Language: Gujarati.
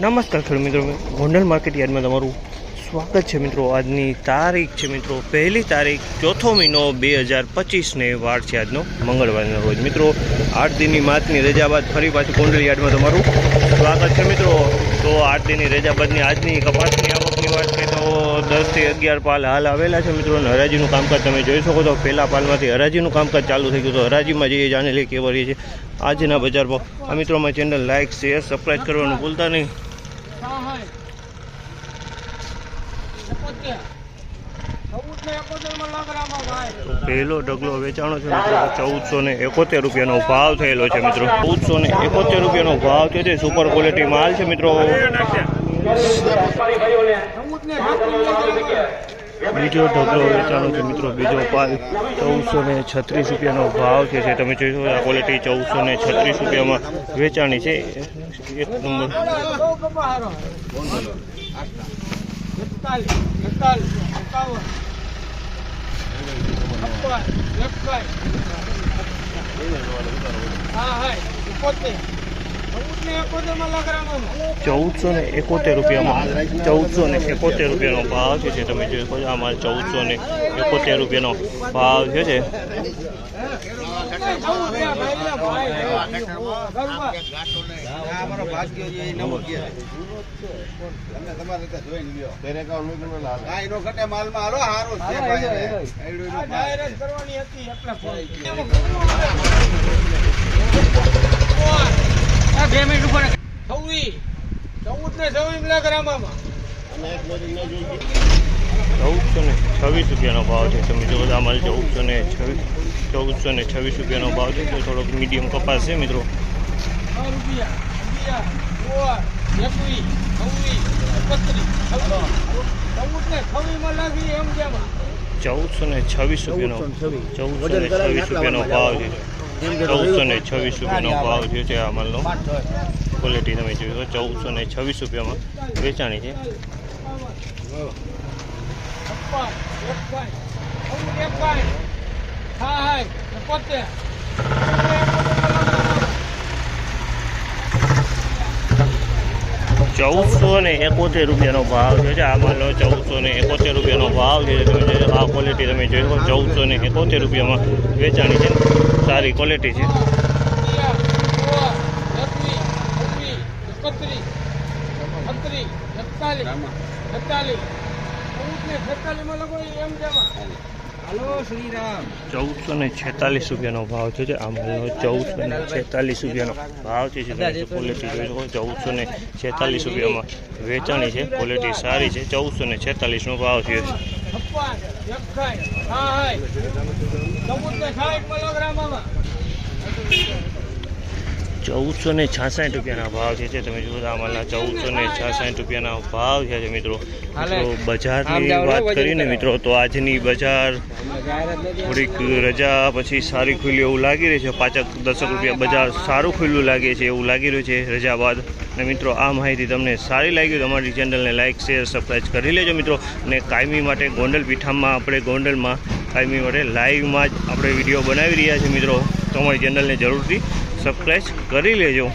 નમસ્કાર ખેડૂત મિત્રો, ગોંડલ માર્કેટ યાર્ડમાં તમારું સ્વાગત છે મિત્રો। આજની તારીખ છે મિત્રો 1 તારીખ 4થો મહિનો 2025 વાર છે આજનો મંગળવારનો રોજ મિત્રો। 8 દિનની માસની રજા બાદ ફરી પાછું ગોંડલ યાર્ડમાં તમારું સ્વાગત છે મિત્રો। તો 8 દિનની રજા બાદની આજની કપાસની આવકની વાત કરીએ તો 10 થી 11 પાલ હાલ આવેલા છે મિત્રો। હરાજીનું કામકાજ તમે જોઈ શકો તો પહેલા પાલમાંથી હરાજીનું કામકાજ ચાલુ થઈ ગયું। તો હરાજીમાં જઈએ જાણે લઈએ કેવા રહી છે આજના બજાર ભાવ। આ મિત્રો મારી ચેનલ લાઇક શેર સબસ્ક્રાઈબ કરવાનું ભૂલતા નહીં। પહેલો ઢગલો વેચાણો છે મિત્રો 1471 રૂપિયાનો ભાવ થયેલો છે મિત્રો। 1471 રૂપિયાનો ભાવ થયો છે। સુપર ક્વોલિટી માલ છે મિત્રો। બીજો ઢગલો વેચાણો છે મિત્રો। બીજો પાલ 1436 રૂપિયાનો ભાવ છે। તમે જોઈ શકો આ ક્વોલિટી 1436 રૂપિયામાં વેચાણી છે। એક નંબર 1471 રૂપિયામાં 1471 રૂપિયાનો ભાવ છે। તમે જોઈ શકો આ માલ 1471 રૂપિયાનો ભાવ છે। ₹1426 રૂપિયાનો ભાવ છે। તમે જો આ માલ 1426 રૂપિયાનો ભાવ છે। તો થોડોક મીડિયમ કપાસ છે મિત્રો। 1426 રૂપિયાનો ભાવ છે। 1426 રૂપિયાનો ભાવ છે આ માલનો। ક્વોલિટી તમે જોઈ 1426 રૂપિયામાં વેચાણી છે। ₹1471 રૂપિયાનો ભાવ છે। આ માલનો 1471 રૂપિયાનો ભાવ છે। તમે આ ક્વોલિટી તમે જોઈ શકો 1471 રૂપિયામાં વેચાણી છે। સારી ક્વોલિટી છે। ₹1446 રૂપિયાનો ભાવ છે। આ માલનો 1446 રૂપિયાનો ભાવ છે। ક્વોલિટી જોઈ શકો 1446 રૂપિયામાં વેચાણી છે। ક્વોલિટી સારી છે। 1446 નો ભાવ છે। 1466 રૂપિયાના ભાવ છે। તમે જુઓ આ માલના 1466 રૂપિયાના ભાવ છે મિત્રો। બજારની વાત કરીને મિત્રો તો આજની બજાર થોડીક રજા પછી સારી ખુલ્લી એવું લાગી રહી છે। 5-10 રૂપિયા બજાર સારું ખુલ્લું લાગે છે એવું લાગી રહ્યું છે રજા બાદ। અને મિત્રો આ માહિતી તમને સારી લાગી તો અમારી ચેનલને લાઇક શેર સબસ્ક્રાઈબ કરી લેજો મિત્રો। અને કાયમી માટે ગોંડલ પીઠામાં આપણે ગોંડલમાં કાયમી માટે લાઈવમાં જ આપણે વિડીયો બનાવી રહ્યા છીએ મિત્રો। તો અમારી ચેનલને જરૂરથી સબસ્ક્રાઈબ કરી લેજો।